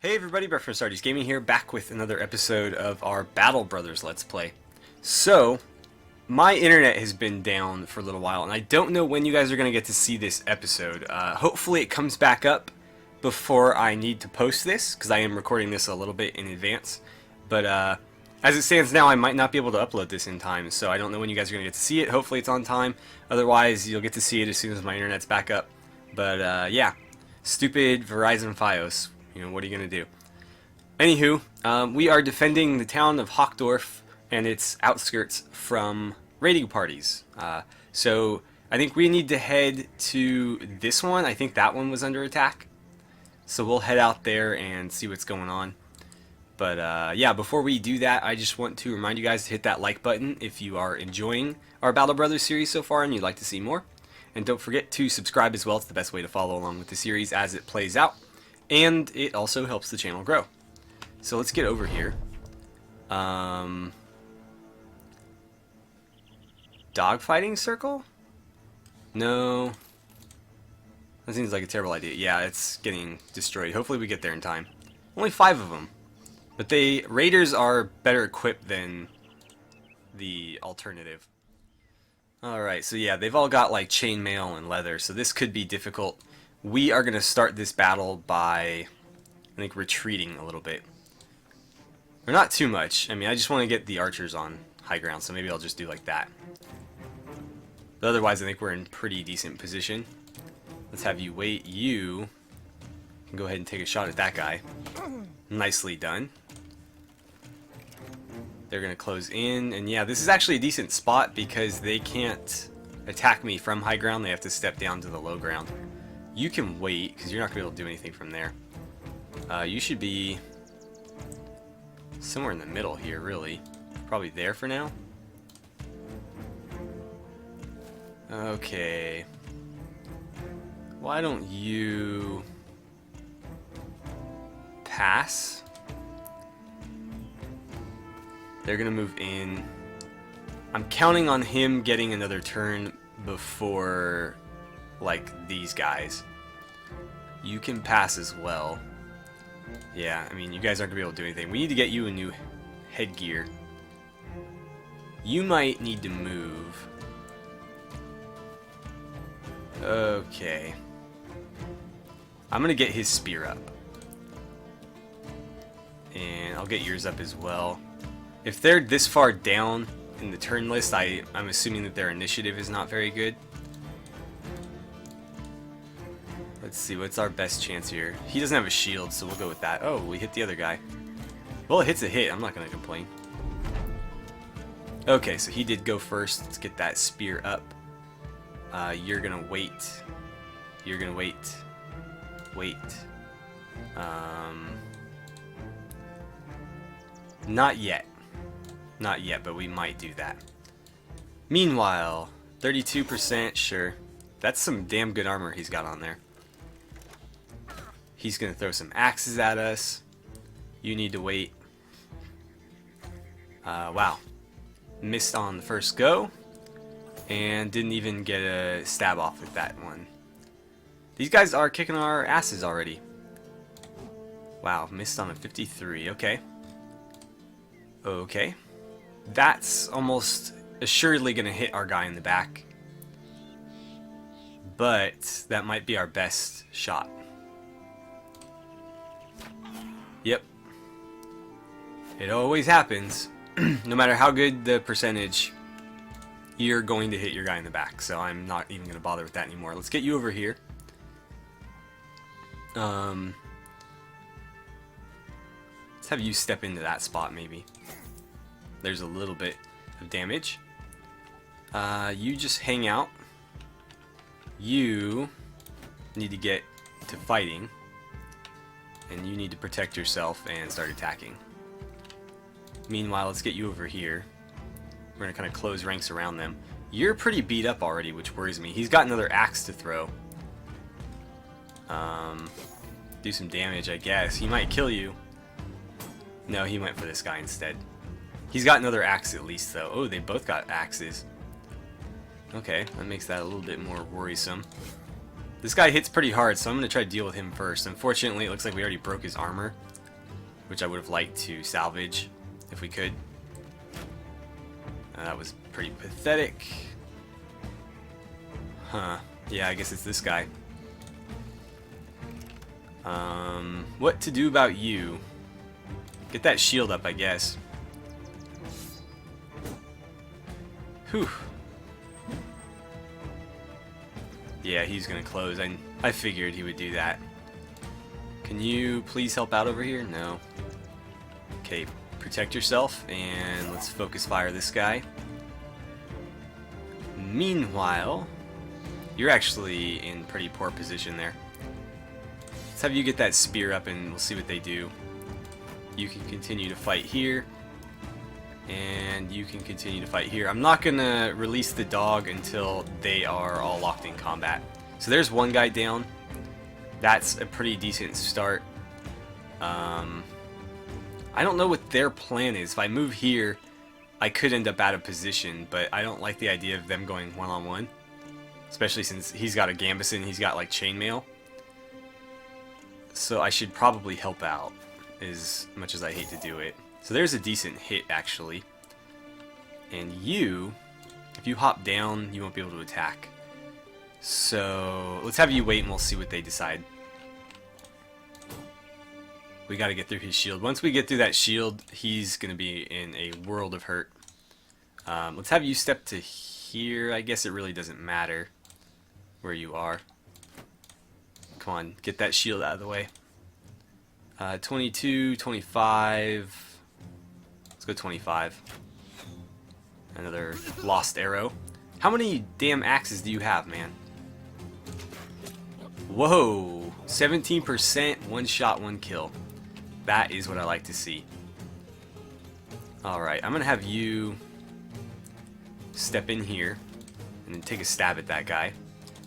Hey everybody, Brett from AstartesGaming here, back with another episode of our Battle Brothers Let's Play. So, my internet has been down for a little while, and I don't know when you guys are going to get to see this episode. Hopefully it comes back up before I need to post this, because I am recording this a little bit in advance. But as it stands now, I might not be able to upload this in time, so I don't know when you guys are going to get to see it. Hopefully it's on time. Otherwise, you'll get to see it as soon as my internet's back up. But yeah, stupid Verizon Fios. You know, what are you going to do? Anywho, we are defending the town of Hochdorf and its outskirts from raiding parties. So I think we need to head to this one. I think that one was under attack. So we'll head out there and see what's going on. But yeah, before we do that, I just want to remind you guys to hit that like button if you are enjoying our Battle Brothers series so far and you'd like to see more. And don't forget to subscribe as well. It's the best way to follow along with the series as it plays out. And it also helps the channel grow. So let's get over here. Dogfighting circle? No. That seems like a terrible idea. Yeah, it's getting destroyed. Hopefully we get there in time. Only 5 of them. But raiders are better equipped than the alternative. Alright, so yeah, they've all got like chainmail and leather, so this could be difficult. We are going to start this battle by, I think, retreating a little bit. Or not too much. I mean, I just want to get the archers on high ground, so maybe I'll just do like that. But otherwise, I think we're in pretty decent position. Let's have you wait. You can go ahead and take a shot at that guy. Nicely done. They're going to close in, and yeah, this is actually a decent spot because they can't attack me from high ground. They have to step down to the low ground. You can wait, because you're not going to be able to do anything from there. You should be somewhere in the middle here, really. Probably there for now. Okay. Why don't you pass? They're going to move in. I'm counting on him getting another turn before, like, these guys. You can pass as well. Yeah, I mean, you guys aren't going to be able to do anything. We need to get you a new headgear. You might need to move. Okay. I'm going to get his spear up. And I'll get yours up as well. If they're this far down in the turn list, I'm assuming that their initiative is not very good. Let's see, what's our best chance here? He doesn't have a shield, so we'll go with that. Oh, we hit the other guy. Well, it hits a hit. I'm not going to complain. Okay, so he did go first. Let's get that spear up. You're going to wait. You're going to wait. Wait. Not yet. Not yet, but we might do that. Meanwhile, 32%, sure. That's some damn good armor he's got on there. He's going to throw some axes at us. You need to wait. Wow. Missed on the first go. And didn't even get a stab off with that one. These guys are kicking our asses already. Wow, missed on a 53. Okay. Okay. That's almost assuredly going to hit our guy in the back. But that might be our best shot. Yep. It always happens. No matter how good the percentage, you're going to hit your guy in the back. So I'm not even going to bother with that anymore. Let's get you over here. Let's have you step into that spot maybe. There's a little bit of damage. You just hang out. You need to get to fighting. And you need to protect yourself and start attacking. Meanwhile, let's get you over here. We're going to kind of close ranks around them. You're pretty beat up already, which worries me. He's got another axe to throw. Do some damage, I guess. He might kill you. No, he went for this guy instead. He's got another axe at least, though. Oh, they both got axes. Okay, that makes that a little bit more worrisome. This guy hits pretty hard, so I'm going to try to deal with him first. Unfortunately, it looks like we already broke his armor, which I would have liked to salvage if we could. That was pretty pathetic. Huh. Yeah, I guess it's this guy. What to do about you? Get that shield up, I guess. Whew. Yeah, he's gonna close. I figured he would do that. Can you please help out over here? No. Okay, protect yourself, and let's focus fire this guy. Meanwhile, you're actually in pretty poor position there. Let's have you get that spear up, and we'll see what they do. You can continue to fight here, and you can continue to fight here. I'm not gonna release the dog until they are all locked in combat. So there's one guy down. That's a pretty decent start. I don't know what their plan is. If I move here, I could end up out of position, but I don't like the idea of them going one-on-one. Especially since he's got a Gambus and he's got like chainmail. So I should probably help out, as much as I hate to do it. So there's a decent hit, actually. And you, if you hop down, you won't be able to attack. So let's have you wait and we'll see what they decide. We got to get through his shield. Once we get through that shield, he's going to be in a world of hurt. Let's have you step to here. I guess it really doesn't matter where you are. Come on, get that shield out of the way. 22, 25. Let's go 25. Another lost arrow. How many damn axes do you have, man? Whoa! 17%, one shot, one kill. That is what I like to see. Alright, I'm going to have you step in here and then take a stab at that guy.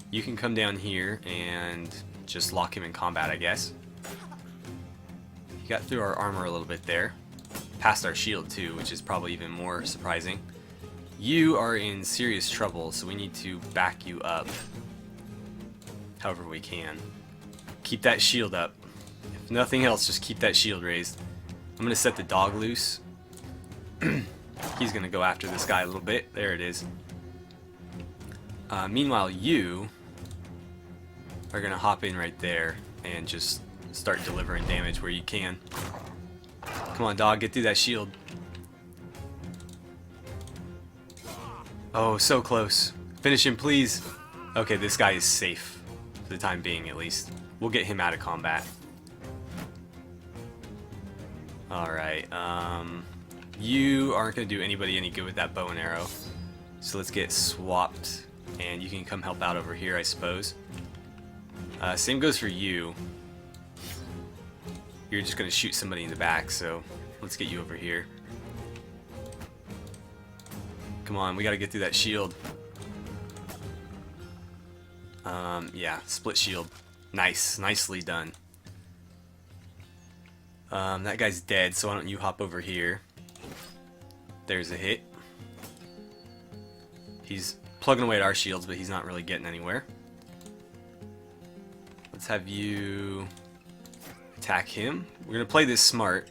You can come down here and just lock him in combat, I guess. He got through our armor a little bit there. Past our shield too, which is probably even more surprising. You are in serious trouble, so we need to back you up however we can. Keep that shield up. If nothing else, just keep that shield raised. I'm going to set the dog loose. He's going to go after this guy a little bit. There it is. Meanwhile, you are going to hop in right there and just start delivering damage where you can. Come on, dog, get through that shield. Oh, so close. Finish him, please. Okay, this guy is safe. For the time being, at least. We'll get him out of combat. Alright, you aren't going to do anybody any good with that bow and arrow. So let's get swapped, and you can come help out over here, I suppose. Same goes for you. You're just going to shoot somebody in the back, so let's get you over here. Come on, we got to get through that shield. Yeah, split shield. Nice, nicely done. That guy's dead, so why don't you hop over here. There's a hit. He's plugging away at our shields, but he's not really getting anywhere. Let's have you attack him. We're going to play this smart.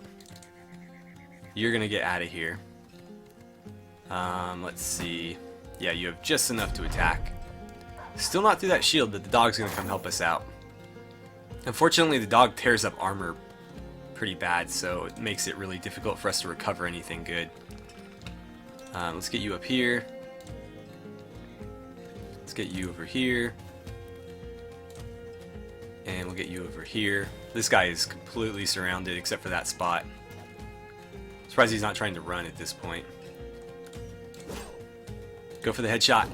You're going to get out of here. Let's see. Yeah, you have just enough to attack. Still not through that shield, but the dog's going to come help us out. Unfortunately, the dog tears up armor pretty bad, so it makes it really difficult for us to recover anything good. Let's get you up here. Let's get you over here. And we'll get you over here. This guy is completely surrounded except for that spot. Surprised he's not trying to run at this point. Go for the headshot.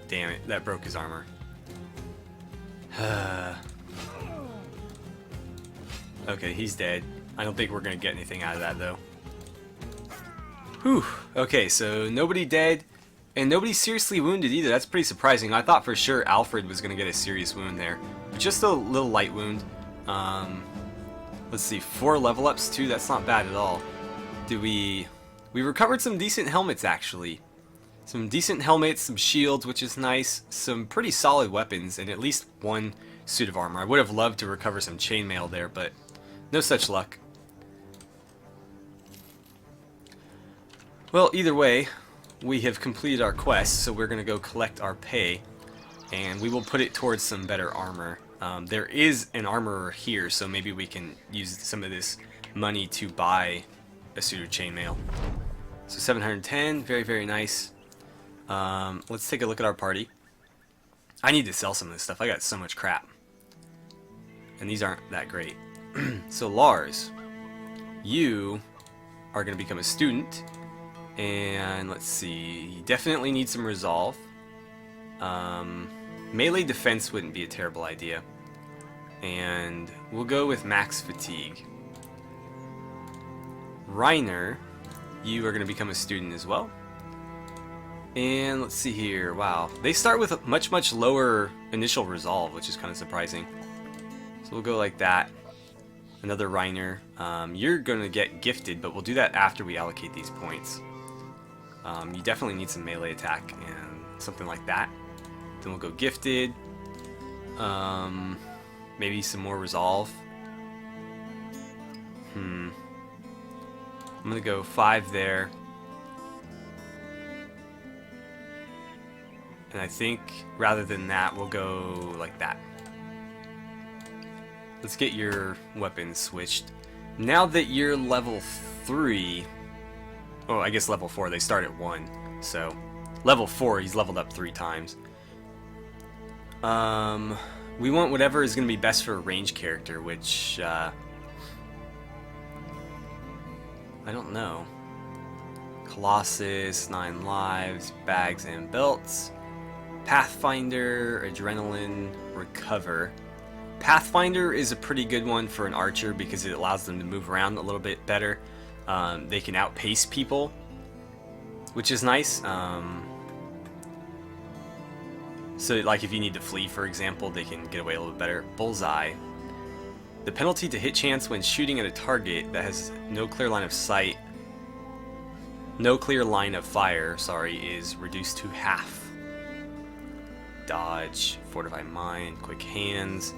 Damn it, that broke his armor. Okay, he's dead. I don't think we're going to get anything out of that, though. Whew. Okay, so nobody dead, and nobody seriously wounded either. That's pretty surprising. I thought for sure Alfred was going to get a serious wound there. Just a little light wound. Let's see, 4 level ups too. That's not bad at all. We recovered some decent helmets, actually. Some decent helmets, some shields, which is nice, some pretty solid weapons, and at least one suit of armor. I would have loved to recover some chainmail there, but no such luck. Well, either way, we have completed our quest, so we're going to go collect our pay, and we will put it towards some better armor. There is an armorer here, so maybe we can use some of this money to buy a suit of chainmail. So 710, very, very nice. Let's take a look at our party. I need to sell some of this stuff. I got so much crap. And these aren't that great. So Lars, you are going to become a student. And let's see, you definitely need some resolve. Melee defense wouldn't be a terrible idea. And we'll go with max fatigue. Reiner, you are going to become a student as well. And let's see here, wow. They start with a much, much lower initial resolve, which is kind of surprising. So we'll go like that. Another Reiner. You're going to get gifted, but we'll do that after we allocate these points. You definitely need some melee attack and something like that. Then we'll go gifted. Maybe some more resolve. I'm going to go 5 there. And I think rather than that, we'll go like that. Let's get your weapons switched. Now that you're level 3, oh, I guess level 4, they start at 1. So, level 4, he's leveled up 3 times. We want whatever is going to be best for a range character, which, I don't know. Colossus, 9 lives, bags and belts. Pathfinder, adrenaline, recover. Pathfinder is a pretty good one for an archer because it allows them to move around a little bit better. They can outpace people, which is nice. So like if you need to flee, for example, they can get away a little bit better. Bullseye. The penalty to hit chance when shooting at a target that has no clear line of sight, no clear line of fire, sorry, is reduced to half. Dodge, fortify mind, quick hands.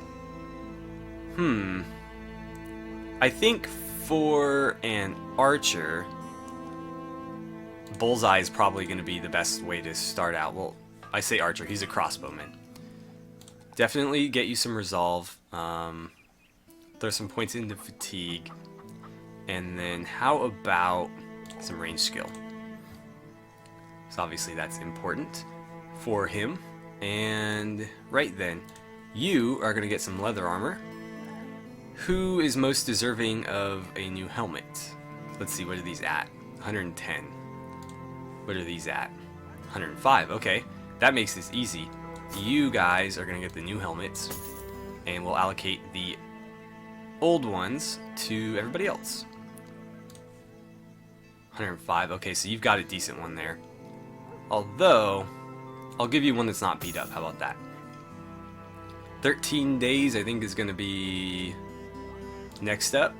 I think for an archer, Bullseye is probably going to be the best way to start out. Well, I say archer, he's a crossbowman. Definitely get you some resolve. Throw some points into fatigue. And then how about some range skill? So obviously that's important for him. And right then, you are going to get some leather armor. Who is most deserving of a new helmet? Let's see, what are these at? 110. What are these at? 105. Okay, that makes this easy. You guys are going to get the new helmets, and we'll allocate the old ones to everybody else. 105. Okay, so you've got a decent one there. Although, I'll give you one that's not beat up. How about that? 13 days, I think, is going to be next up.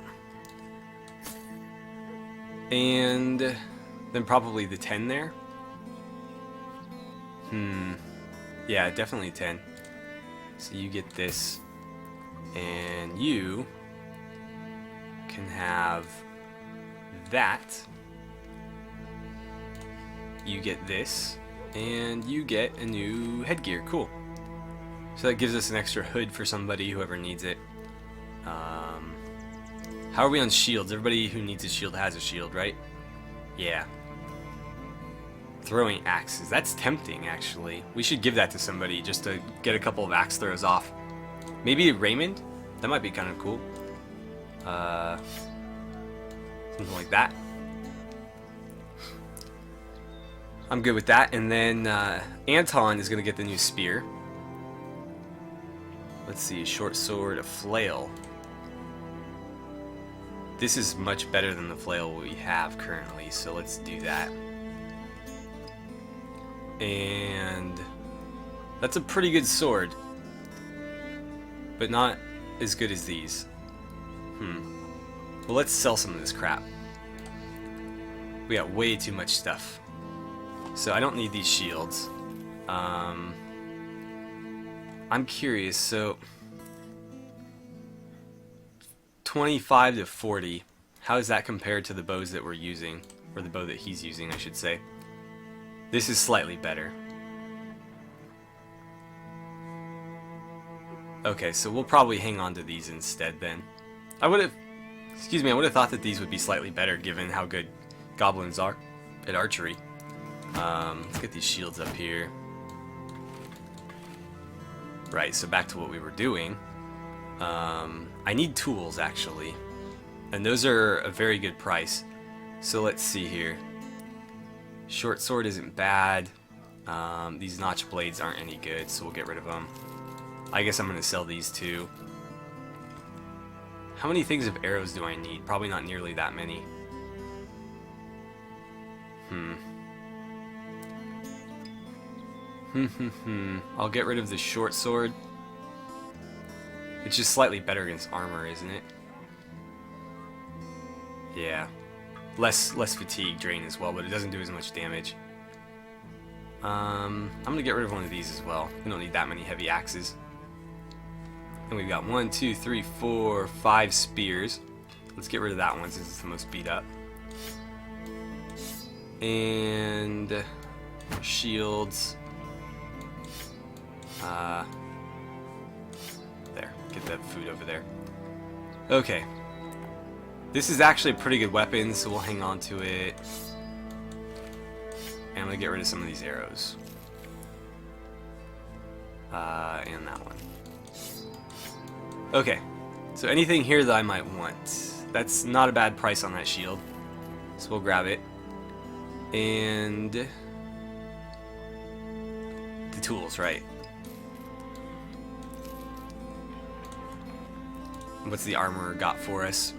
And then probably the 10 there. Yeah, definitely 10. So you get this. And you can have that. You get this. And you get a new headgear. Cool. So that gives us an extra hood for somebody, whoever needs it. How are we on shields? Everybody who needs a shield has a shield, right? Yeah. Throwing axes. That's tempting, actually. We should give that to somebody just to get a couple of axe throws off. Maybe Raymond? That might be kind of cool. Something like that. I'm good with that. And then Anton is going to get the new spear. Let's see, a short sword, a flail. This is much better than the flail we have currently, so let's do that. And that's a pretty good sword, but not as good as these. Well, let's sell some of this crap. We got way too much stuff. So I don't need these shields. I'm curious, so 25 to 40, how is that compared to the bows that we're using? Or the bow that he's using, I should say. This is slightly better. Okay, so we'll probably hang on to these instead then. I would have thought that these would be slightly better given how good goblins are at archery. Let's get these shields up here. Right, so back to what we were doing. I need tools, actually. And those are a very good price. So let's see here. Short sword isn't bad. These notch blades aren't any good, so we'll get rid of them. I guess I'm going to sell these too. How many things of arrows do I need? Probably not nearly that many. I'll get rid of the short sword. It's just slightly better against armor, isn't it? Yeah. Less fatigue drain as well, but it doesn't do as much damage. I'm gonna get rid of one of these as well. We don't need that many heavy axes. And we've got 1, 2, 3, 4, 5 spears. Let's get rid of that one since it's the most beat up. And shields. There, get that food over there. Okay. This is actually a pretty good weapon, so we'll hang on to it. And I'm gonna get rid of some of these arrows. And that one. Okay, so anything here that I might want. That's not a bad price on that shield. So we'll grab it. And the tools, right? What's the armor got for us?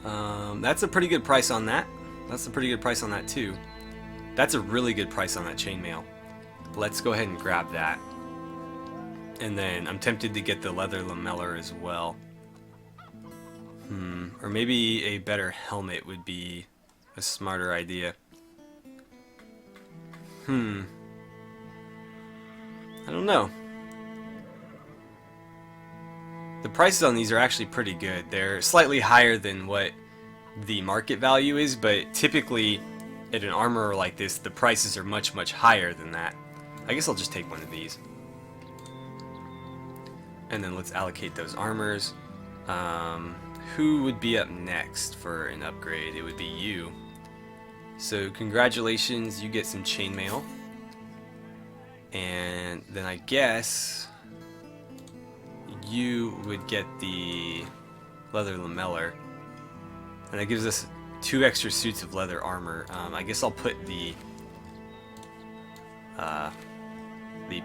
That's a pretty good price on that. That's a pretty good price on that too. That's a really good price on that chainmail. Let's go ahead and grab that. And then I'm tempted to get the leather lameller as well. Or maybe a better helmet would be a smarter idea. I don't know. The prices on these are actually pretty good. They're slightly higher than what the market value is, but typically at an armorer like this, the prices are much, much higher than that. I guess I'll just take one of these. And then let's allocate those armors. Who would be up next for an upgrade? It would be you. So congratulations, you get some chainmail. And then I guess you would get the leather lameller. And that gives us 2 extra suits of leather armor. I guess I'll put the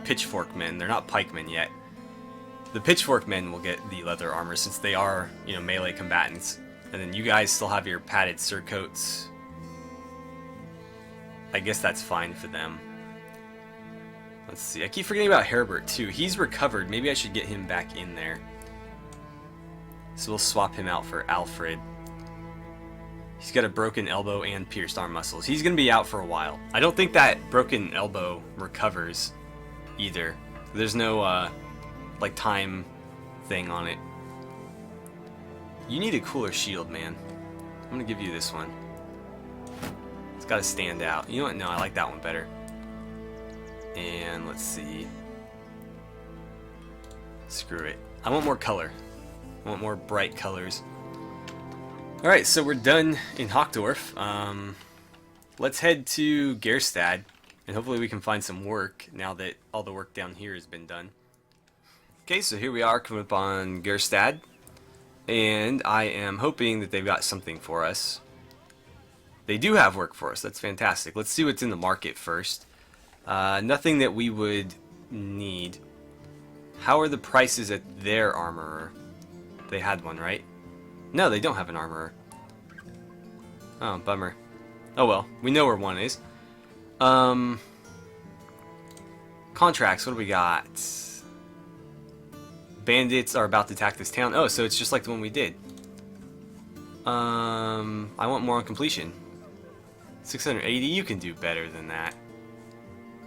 pitchfork men. They're not pikemen yet. The pitchfork men will get the leather armor since they are, you know, melee combatants. And then you guys still have your padded surcoats. I guess that's fine for them. Let's see. I keep forgetting about Herbert too. He's recovered. Maybe I should get him back in there. So we'll swap him out for Alfred. He's got a broken elbow and pierced arm muscles. He's going to be out for a while. I don't think that broken elbow recovers either. There's no like time thing on it. You need a cooler shield, man. I'm going to give you this one. It's got to stand out. You know what? No, I like that one better. And let's see. Screw it. I want more color. I want more bright colors. Alright, so we're done in Hochdorf. Let's head to Gerstad, and hopefully we can find some work now that all the work down here has been done. Okay, so here we are coming up on Gerstad, and I am hoping that they've got something for us. They do have work for us. That's fantastic. Let's see what's in the market first. Nothing that we would need. How are the prices at their armorer? They had one, right? No, they don't have an armorer. Oh, bummer. Oh well, we know where one is. Contracts, what do we got? Bandits are about to attack this town. Oh, so it's just like the one we did. I want more on completion. 680, you can do better than that.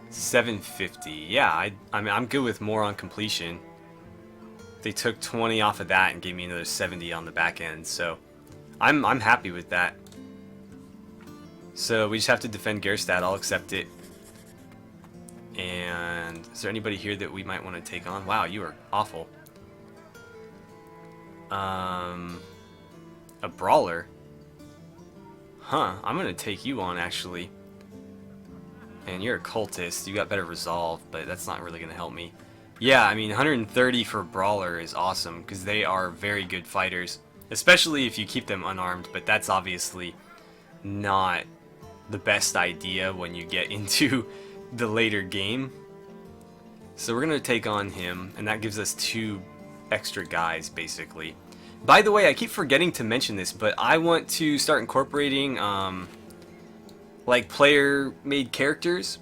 750, yeah, I mean, I'm good with more on completion. They took 20 off of that and gave me another 70 on the back end, so I'm happy with that. So we just have to defend Gerstadt. I'll accept it. And is there anybody here that we might want to take on? Wow, you are awful. A brawler? Huh, I'm gonna take you on actually. And you're a cultist, you got better resolve, but that's not really gonna help me. Yeah, I mean 130 for brawler is awesome because they are very good fighters, especially if you keep them unarmed, but that's obviously not the best idea when you get into the later game. So we're gonna take on him, and that gives us 2 extra guys basically. By the way, I keep forgetting to mention this, but I want to start incorporating like player-made characters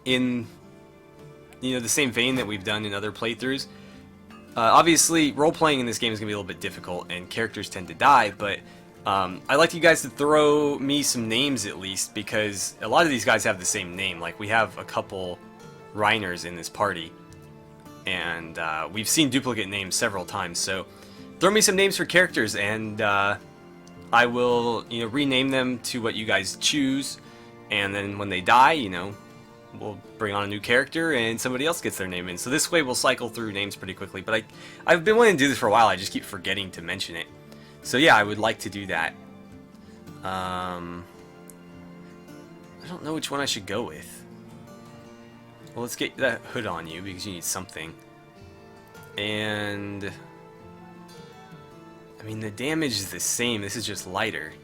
in, you know, the same vein that we've done in other playthroughs. Obviously, role-playing in this game is going to be a little bit difficult, and characters tend to die, but I'd like you guys to throw me some names at least, because a lot of these guys have the same name. Like, we have a couple Reiners in this party, and we've seen duplicate names several times, so throw me some names for characters, and I will, you know, rename them to what you guys choose, and then when they die, you know, we'll bring on a new character and somebody else gets their name in. So this way we'll cycle through names pretty quickly, but I've been wanting to do this for a while, I just keep forgetting to mention it. So yeah, I would like to do that. I don't know which one I should go with. Well, let's get that hood on you because you need something. And I mean, the damage is the same, this is just lighter.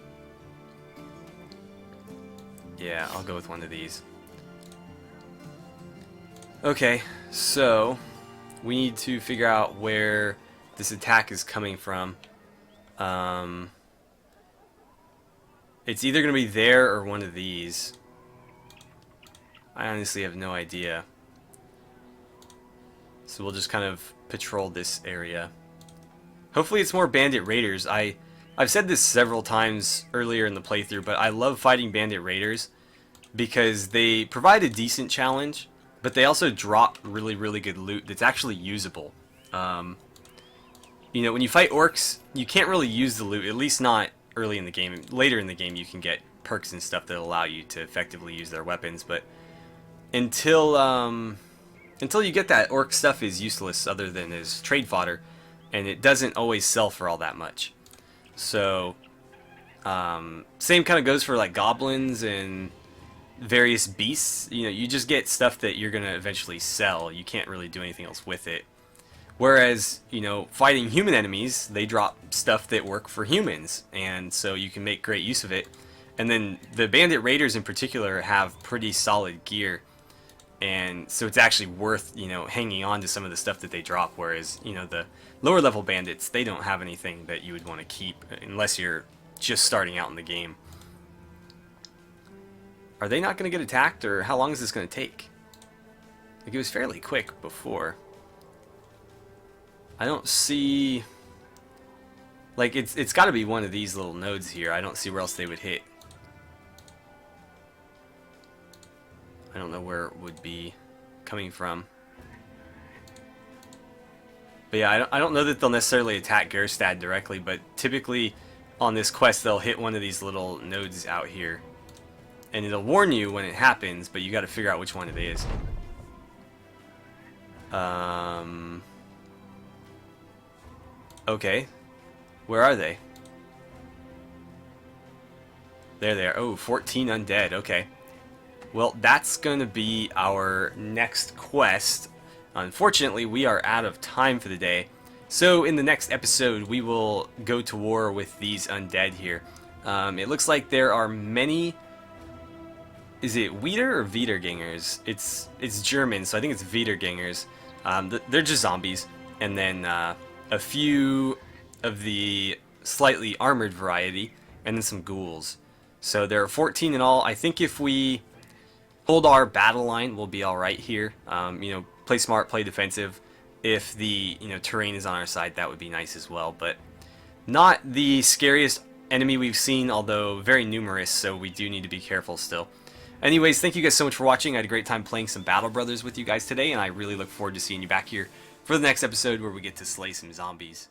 Yeah, I'll go with one of these. Okay, so we need to figure out where this attack is coming from. It's either going to be there or one of these. I honestly have no idea. So we'll just kind of patrol this area. Hopefully it's more bandit raiders. I've said this several times earlier in the playthrough, but I love fighting bandit raiders because they provide a decent challenge, but they also drop really, really good loot that's actually usable. You know, when you fight orcs, you can't really use the loot, at least not early in the game. Later in the game you can get perks and stuff that allow you to effectively use their weapons, but until you get that, orc stuff is useless other than as trade fodder. And it doesn't always sell for all that much. So, same kind of goes for like goblins and various beasts. You know, you just get stuff that you're going to eventually sell. You can't really do anything else with it. Whereas, you know, fighting human enemies, they drop stuff that work for humans. And so you can make great use of it. And then the bandit raiders in particular have pretty solid gear. And so it's actually worth, you know, hanging on to some of the stuff that they drop, whereas, you know, the lower level bandits, they don't have anything that you would want to keep unless you're just starting out in the game. Are they not going to get attacked, or how long is this going to take? Like, it was fairly quick before. I don't see... Like, it's got to be one of these little nodes here. I don't see where else they would hit. I don't know where it would be coming from. But yeah, I don't know that they'll necessarily attack Gerstadt directly, but typically on this quest they'll hit one of these little nodes out here. And it'll warn you when it happens, but you got to figure out which one it is. Okay. Where are they? There they are. Oh, 14 undead. Okay. Well, that's going to be our next quest. Unfortunately, we are out of time for the day. So in the next episode, we will go to war with these undead here. It looks like there are many... Is it Wieder or Wiedergängers? It's German, so I think it's Wiedergängers. They're just zombies. And then a few of the slightly armored variety, and then some ghouls. So there are 14 in all. I think if we hold our battle line, we'll be alright here. You know, play smart, play defensive. If the, you know, terrain is on our side, that would be nice as well. But not the scariest enemy we've seen, although very numerous, so we do need to be careful still. Anyways, thank you guys so much for watching. I had a great time playing some Battle Brothers with you guys today, and I really look forward to seeing you back here for the next episode where we get to slay some zombies.